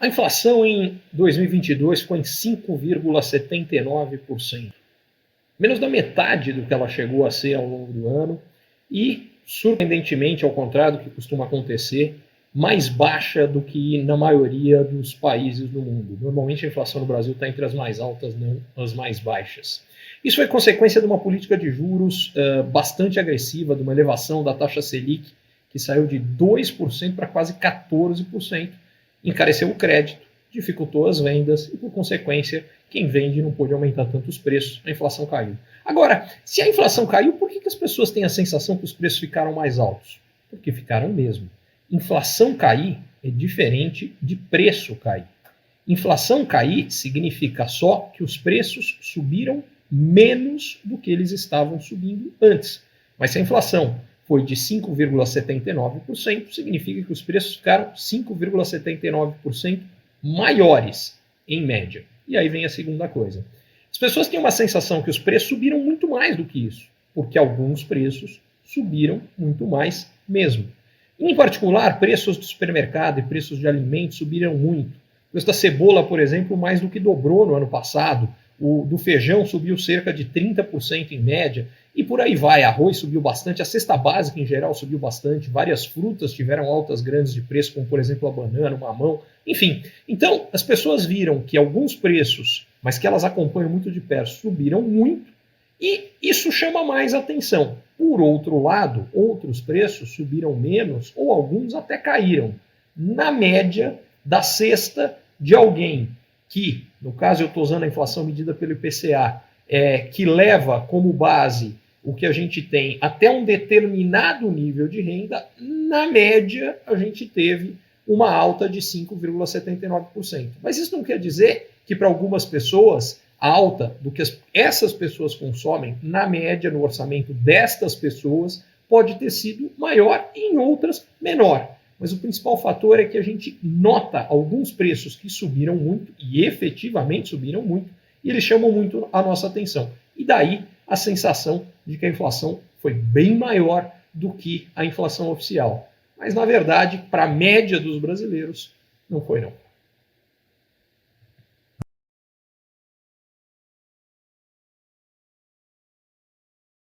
A inflação em 2022 ficou em 5,79%. Menos da metade do que ela chegou a ser ao longo do ano e, surpreendentemente, ao contrário do que costuma acontecer, mais baixa do que na maioria dos países do mundo. Normalmente a inflação no Brasil está entre as mais altas, não as mais baixas. Isso é consequência de uma política de juros bastante agressiva, de uma elevação da taxa Selic, que saiu de 2% para quase 14%, encareceu o crédito, dificultou as vendas e, por consequência, quem vende não pôde aumentar tanto os preços, a inflação caiu. Agora, se a inflação caiu, por que as pessoas têm a sensação que os preços ficaram mais altos? Porque ficaram mesmo. Inflação cair é diferente de preço cair. Inflação cair significa só que os preços subiram menos do que eles estavam subindo antes. Mas se a inflação foi de 5,79%, significa que os preços ficaram 5,79% maiores, em média. E aí vem a segunda coisa. As pessoas têm uma sensação que os preços subiram muito mais do que isso, porque alguns preços subiram muito mais mesmo. Em particular, preços do supermercado e preços de alimentos subiram muito. O preço da cebola, por exemplo, mais do que dobrou no ano passado. O do feijão subiu cerca de 30% em média. E por aí vai, arroz subiu bastante, a cesta básica em geral subiu bastante, várias frutas tiveram altas grandes de preço, como por exemplo a banana, o mamão, enfim. Então, as pessoas viram que alguns preços, mas que elas acompanham muito de perto, subiram muito, e isso chama mais atenção. Por outro lado, outros preços subiram menos, ou alguns até caíram. Na média da cesta de alguém que, no caso eu estou usando a inflação medida pelo IPCA, que leva como base o que a gente tem até um determinado nível de renda, na média a gente teve uma alta de 5,79%. Mas isso não quer dizer que para algumas pessoas a alta do que essas pessoas consomem, na média, no orçamento destas pessoas, pode ter sido maior e em outras menor. Mas o principal fator é que a gente nota alguns preços que subiram muito, e efetivamente subiram muito, e eles chamam muito a nossa atenção. E daí a sensação de que a inflação foi bem maior do que a inflação oficial. Mas, na verdade, para a média dos brasileiros, não foi não.